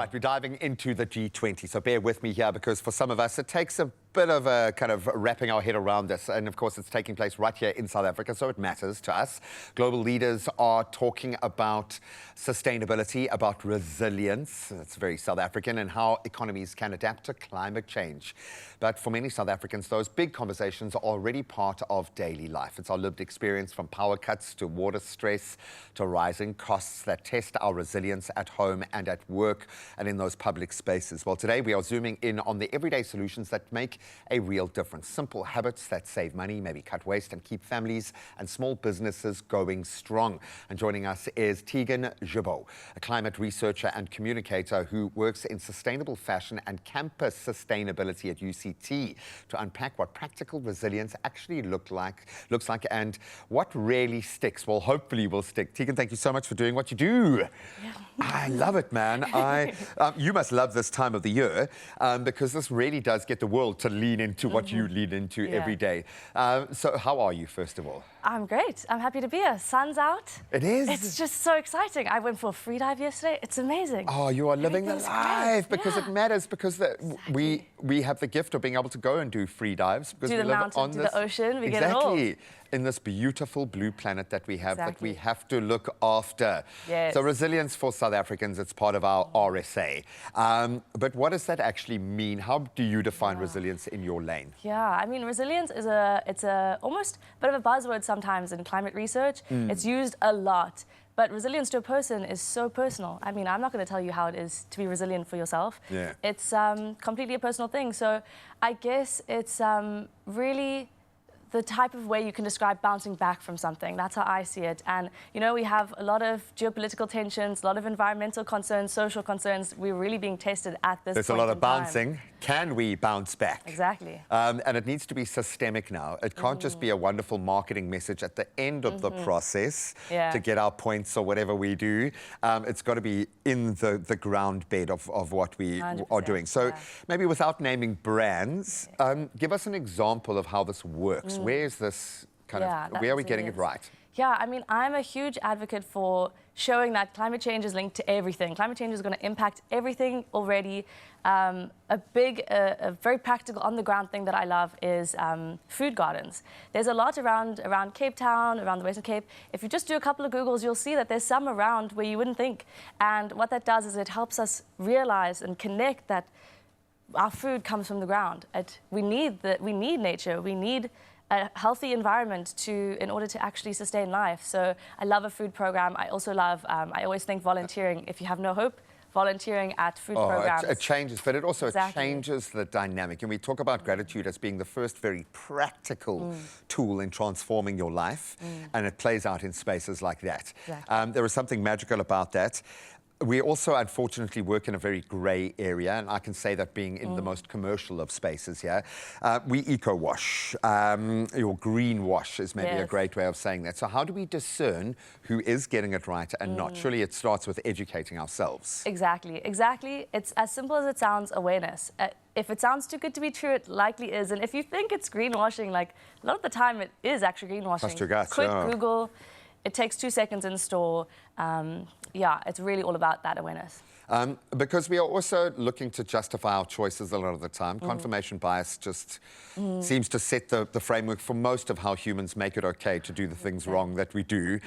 right, we're diving into the G20, so bear with me here because for some of us it takes a bit of a kind of wrapping our head around this, and of course it's taking place right here in South Africa, so it matters to us. Global leaders are talking about sustainability, about resilience, that's very South African, and how economies can adapt to climate change. But for many South Africans, those big conversations are already part of daily life. It's our lived experience, from power cuts to water stress to rising costs, that test our resilience at home and at work and in those public spaces. Well, today we are zooming in on the everyday solutions that make a real difference. Simple habits that save money, maybe cut waste and keep families and small businesses going strong. And joining us is Tegan Jibbo, a climate researcher and communicator who works in sustainable fashion and campus sustainability at UCT, to unpack what practical resilience actually looks like and what really sticks. Well, hopefully will stick. Tegan, thank you so much for doing what you do. Yeah. I love it, man. You must love this time of the year because this really does get the world to lean into what you lean into every day. So how are you, first of all? I'm great. I'm happy to be here. Sun's out. It is? It's just so exciting. I went for a free dive yesterday. It's amazing. Oh, you are living the life because it matters, because Exactly. we have the gift of being able to go and do free dives. Because Do we the live mountain, on do this, the ocean, we get it all. Exactly. In this beautiful blue planet that we have, that we Exactly. have to look after. Yes. So resilience for South Africans, it's part of our RSA. But what does that actually mean? How do you define resilience in your lane? Yeah, I mean, resilience is it's a almost a bit of a buzzword sometimes in climate research. It's used a lot. But resilience to a person is so personal. I mean, I'm not going to tell you how it is to be resilient for yourself. Yeah. It's completely a personal thing. So I guess it's really the type of way you can describe bouncing back from something. That's how I see it. And, you know, we have a lot of geopolitical tensions, a lot of environmental concerns, social concerns. We're really being tested at this There's point a lot in of bouncing. time. Can we bounce back? Exactly. And it needs to be systemic now. It can't just be a wonderful marketing message at the end of the process to get our points or whatever we do. It's got to be in the ground bed of what we are doing. So maybe without naming brands, give us an example of how this works. Where is this kind of, where are we getting it right? Yeah, I mean, I'm a huge advocate for showing that climate change is linked to everything. Climate change is going to impact everything already. A very practical, on-the-ground thing that I love is food gardens. There's a lot around Cape Town, around the Western Cape. If you just do a couple of Googles, you'll see that there's some around where you wouldn't think. And what that does is it helps us realize and connect that our food comes from the ground. We need nature. We need a healthy environment in order to actually sustain life. So I love a food program. I also love, I always think volunteering. If you have no hope, volunteering at food programs. It changes, but it also changes the dynamic. And we talk about gratitude as being the first very practical tool in transforming your life, and it plays out in spaces like that. Exactly. There is something magical about that. We also, unfortunately, work in a very grey area, and I can say that being in the most commercial of spaces here. We eco-wash, or green-wash is maybe a great way of saying that. So how do we discern who is getting it right and not? Surely it starts with educating ourselves. Exactly, exactly. It's as simple as it sounds, awareness. If it sounds too good to be true, it likely is. And if you think it's greenwashing, like, a lot of the time it is actually greenwashing. Trust your guts, Quick Google. It takes 2 seconds in store. Yeah, it's really all about that awareness. Because we are also looking to justify our choices a lot of the time. Confirmation bias just seems to set the framework for most of how humans make it okay to do the things wrong that we do.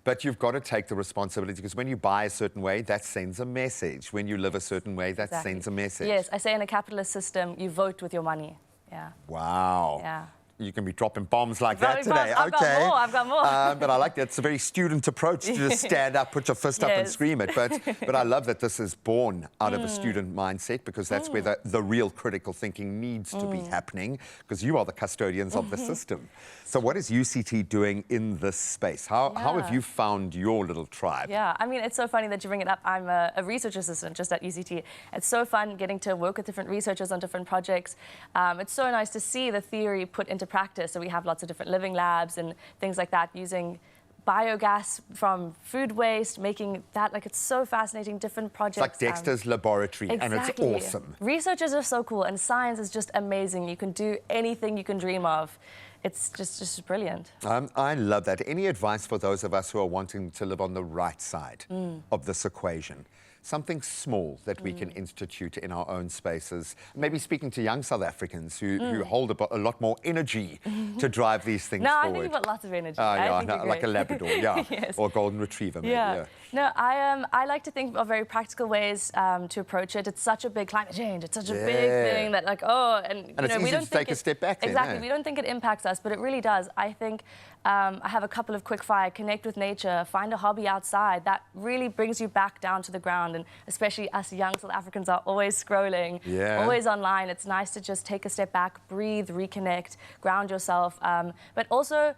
But you've got to take the responsibility, because when you buy a certain way, that sends a message. When you live a certain way, that sends a message. Yes, I say in a capitalist system, you vote with your money. Yeah. Wow. Yeah. You can be dropping bombs like that today. I've got more. But I like that. It's a very student approach to just stand up, put your fist up and scream it. But I love that this is born out of a student mindset, because that's where the real critical thinking needs to be happening, because you are the custodians of the system. So what is UCT doing in this space? How have you found your little tribe? Yeah, I mean, it's so funny that you bring it up. I'm a research assistant just at UCT. It's so fun getting to work with different researchers on different projects. It's so nice to see the theory put into practice. So we have lots of different living labs and things like that, using biogas from food waste, making that, like, it's so fascinating, different projects. It's like Dexter's laboratory, and it's awesome. Researchers are so cool, and science is just amazing. You can do anything you can dream of. It's just brilliant. I love that. Any advice for those of us who are wanting to live on the right side of this equation? something small that we can institute in our own spaces. Maybe speaking to young South Africans who hold a lot more energy to drive these things No, I forward. think you've got lots of energy. Yeah, I think you're like a great. Labrador, yeah, Yes. or a golden retriever, maybe. Yeah. No, I like to think of very practical ways to approach it. It's such a big climate change. It's such a big thing that, like, and it's we easy don't to think take a step back then, exactly. eh? We don't think it impacts us, but it really does. I think I have a couple of quick fire: connect with nature, find a hobby outside. That really brings you back down to the ground. And especially us young South Africans are always scrolling, always online. It's nice to just take a step back, breathe, reconnect, ground yourself. But also,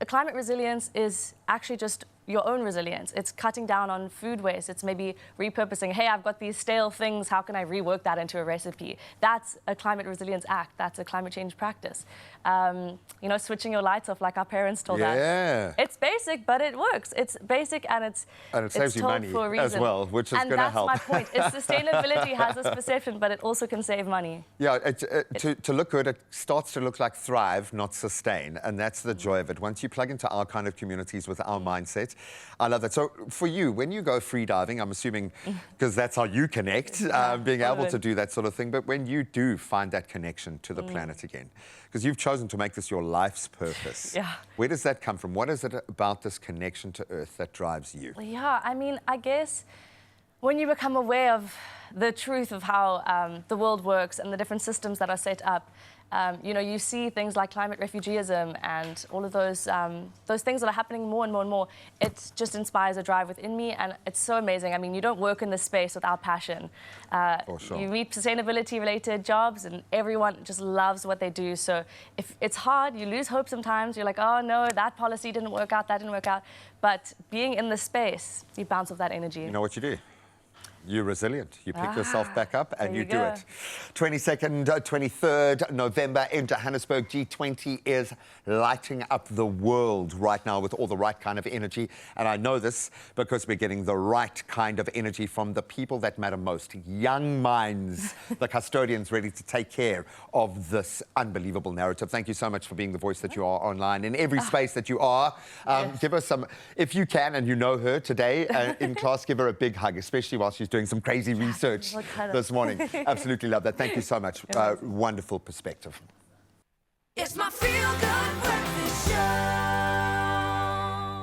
climate resilience is actually just your own resilience. It's cutting down on food waste. It's maybe repurposing. Hey, I've got these stale things. How can I rework that into a recipe? That's a climate resilience act. That's a climate change practice. Switching your lights off like our parents told us. It's basic, but it works. It's basic and it saves you money for a reason. as well, which is going to help. And that's my point. Sustainability has this perception, but it also can save money. Yeah, to look good, it starts to look like thrive, not sustain. And that's the joy of it. Once you plug into our kind of communities with our mindset, I love that. So for you, when you go free diving, I'm assuming, because that's how you connect, being able to do that sort of thing. But when you do find that connection to the planet again, because you've chosen to make this your life's purpose, where does that come from? What is it about this connection to Earth that drives you? Yeah, I mean, I guess when you become aware of the truth of how the world works and the different systems that are set up, you see things like climate refugeeism and all of those things that are happening more and more and more. It just inspires a drive within me, and it's so amazing. I mean, you don't work in this space without passion. For sure. You meet sustainability-related jobs, and everyone just loves what they do. So if it's hard, you lose hope sometimes. You're like, oh, no, that policy didn't work out, that didn't work out. But being in this space, you bounce off that energy. You know what you do? You're resilient. You pick yourself back up and you do it. 22nd, 23rd November in Johannesburg. G20 is lighting up the world right now with all the right kind of energy. And I know this because we're getting the right kind of energy from the people that matter most. Young minds, the custodians ready to take care of this unbelievable narrative. Thank you so much for being the voice that you are online in every space that you are. Give us some, if you can and you know her today in class, give her a big hug, especially while she's doing some crazy research this morning. Absolutely love that. Thank you so much. Wonderful perspective. It's my feel-good breakfast show.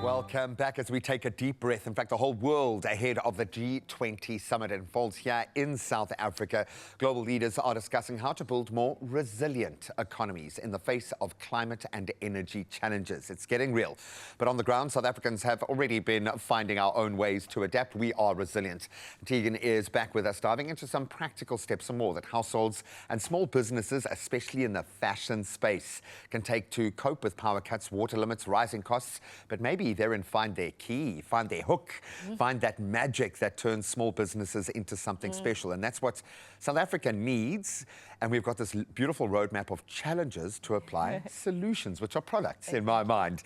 Welcome back as we take a deep breath. In fact, the whole world ahead of the G20 summit unfolds here in South Africa. Global leaders are discussing how to build more resilient economies in the face of climate and energy challenges. It's getting real. But on the ground, South Africans have already been finding our own ways to adapt. We are resilient. Tegan is back with us, diving into some practical steps and more that households and small businesses, especially in the fashion space, can take to cope with power cuts, water limits, rising costs, but maybe therein find their key, find their hook, find that magic that turns small businesses into something special. And that's what South Africa needs. And we've got this beautiful roadmap of challenges to apply solutions, which are products in my mind.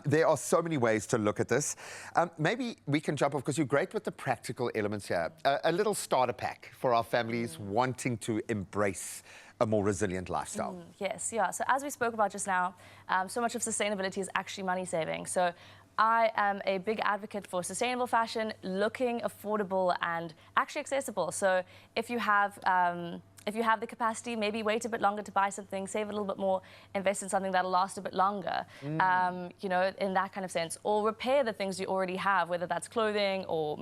There are so many ways to look at this. Maybe we can jump off, because you're great with the practical elements here. A little starter pack for our families wanting to embrace a more resilient lifestyle. Yes, yeah. So as we spoke about just now, so much of sustainability is actually money saving. So I am a big advocate for sustainable fashion, looking affordable and actually accessible. So if you have the capacity, maybe wait a bit longer to buy something, save a little bit more, invest in something that'll last a bit longer, in that kind of sense. Or repair the things you already have, whether that's clothing or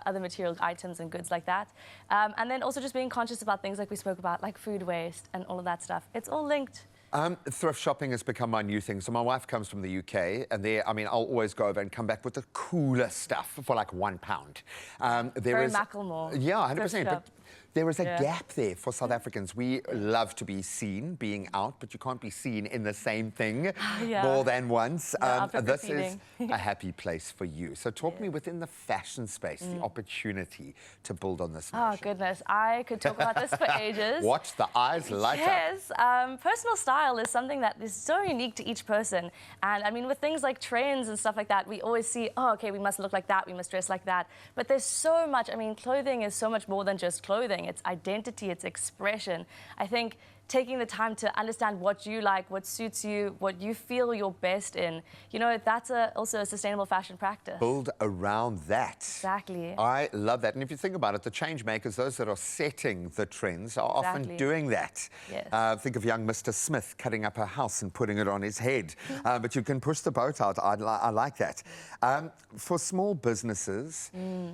other material items and goods like that. And then also just being conscious about things like we spoke about, like food waste and all of that stuff. It's all linked. Thrift shopping has become my new thing. So my wife comes from the UK, and I'll always go over and come back with the coolest stuff for like £1. Very Macklemore. Yeah, 100%. But there is a Yeah. gap there for South Africans. We love to be seen, being out, but you can't be seen in the same thing more than once. This is a happy place for you. So talk me within the fashion space, the opportunity to build on this notion. Oh, goodness. I could talk about this for ages. Watch the eyes light up. Yes. Personal style is something that is so unique to each person. And I mean, with things like trends and stuff like that, we always see, oh, okay, we must look like that, we must dress like that. But there's so much, I mean, clothing is so much more than just clothing. It's identity, it's expression. I think taking the time to understand what you like, what suits you, what you feel you're best in. You know, that's also a sustainable fashion practice. Build around that. Exactly. I love that. And if you think about it, the change makers, those that are setting the trends, are often Exactly. doing that. Yes. Think of young Mr. Smith cutting up a house and putting it on his head. But you can push the boat out. I like that. For small businesses,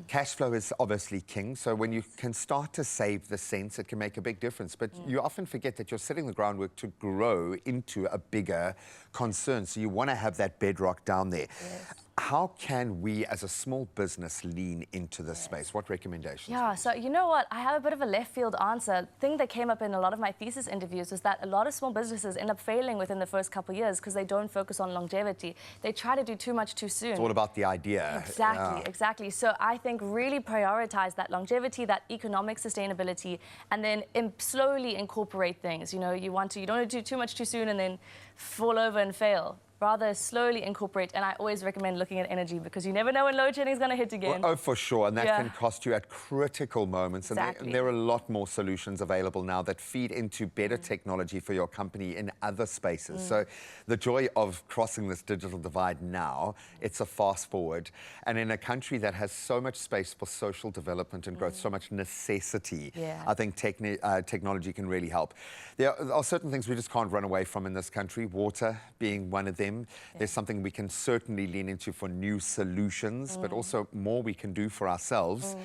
cash flow is obviously king. So when you can start to save the cents, it can make a big difference. But you often forget that you're setting the groundwork to grow into a bigger concern. So you want to have that bedrock down there. Yes. How can we as a small business lean into this space? What recommendations? Yeah, so you know what? I have a bit of a left field answer. The thing that came up in a lot of my thesis interviews was that a lot of small businesses end up failing within the first couple of years because they don't focus on longevity. They try to do too much too soon. It's all about the idea. Exactly, exactly. So I think really prioritize that longevity, that economic sustainability, and then slowly incorporate things. You know, you don't want to do too much too soon and then fall over and fail. Rather slowly incorporate, and I always recommend looking at energy because you never know when load shedding is going to hit again. Oh, for sure, and that can cost you at critical moments. Exactly. And there are a lot more solutions available now that feed into better technology for your company in other spaces. So the joy of crossing this digital divide now, it's a fast forward. And in a country that has so much space for social development and growth, so much necessity, I think technology can really help. There are certain things we just can't run away from in this country, water being one of them. There's something we can certainly lean into for new solutions, but also more we can do for ourselves.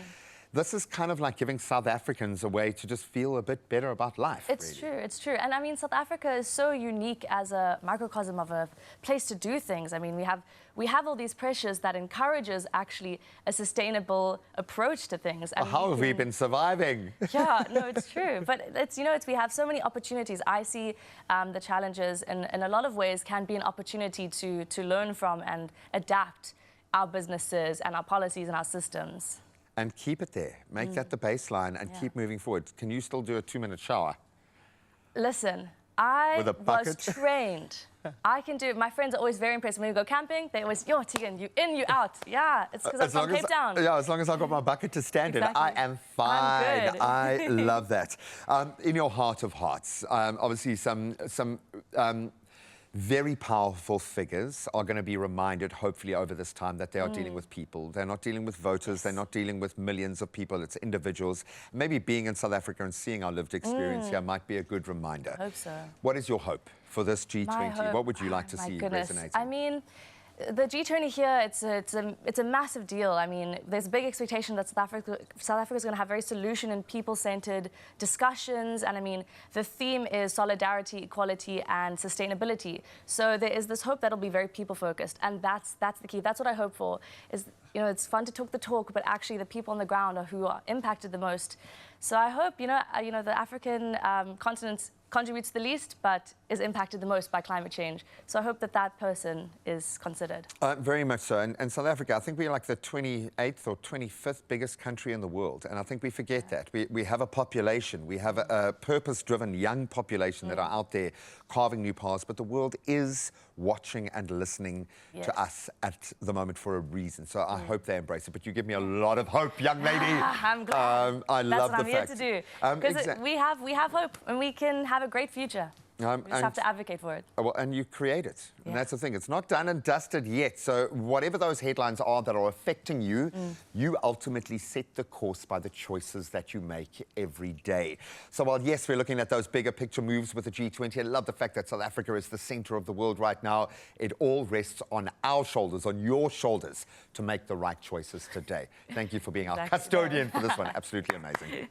This is kind of like giving South Africans a way to just feel a bit better about life. It's true, it's true. And I mean, South Africa is so unique as a microcosm of a place to do things. I mean, we have all these pressures that encourages actually a sustainable approach to things. And how have we been surviving? Yeah, no, it's true. But we have so many opportunities. I see the challenges in a lot of ways can be an opportunity to learn from and adapt our businesses and our policies and our systems. And keep it there. Make that the baseline and keep moving forward. Can you still do a 2-minute shower? Listen, I With a was bucket? trained. I can do it. My friends are always very impressed. When we go camping, they always, yo, Tegan, you in, you out. Yeah, it's because I'm from Cape Town. Yeah, as long as I've got my bucket to stand in, I am fine. I'm good. I love that. In your heart of hearts, obviously some very powerful figures are going to be reminded, hopefully, over this time that they are dealing with people. They're not dealing with voters. They're not dealing with millions of people. It's individuals. Maybe being in South Africa and seeing our lived experience here might be a good reminder. I hope so. What is your hope for this G20? My hope, What would you like to see goodness. resonating? I mean, the G20 here, it's a massive deal. I mean, there's a big expectation that South Africa is going to have very solution and people-centered discussions. And I mean, the theme is solidarity, equality, and sustainability. So there is this hope that'll be very people-focused, and that's the key. That's what I hope for. Is, you know, it's fun to talk the talk, but actually the people on the ground are who are impacted the most. So I hope the African continent contributes the least, but is impacted the most by climate change. So I hope that person is considered. Very much so. And South Africa, I think we're like the 28th or 25th biggest country in the world. And I think we forget that. We have a population. We have a purpose-driven young population that are out there carving new paths. But the world is watching and listening to us at the moment for a reason. So I hope they embrace it. But you give me a lot of hope, young lady. I'm glad. I love the fact. That's what I'm here to do. Because we have hope and we can have a great future. We just have to advocate for it. Well, and you create it. And that's the thing. It's not done and dusted yet. So whatever those headlines are that are affecting you, you ultimately set the course by the choices that you make every day. So while, yes, we're looking at those bigger picture moves with the G20, I love the fact that South Africa is the center of the world right now. It all rests on our shoulders, on your shoulders, to make the right choices today. Thank you for being our custodian for this one. Absolutely amazing.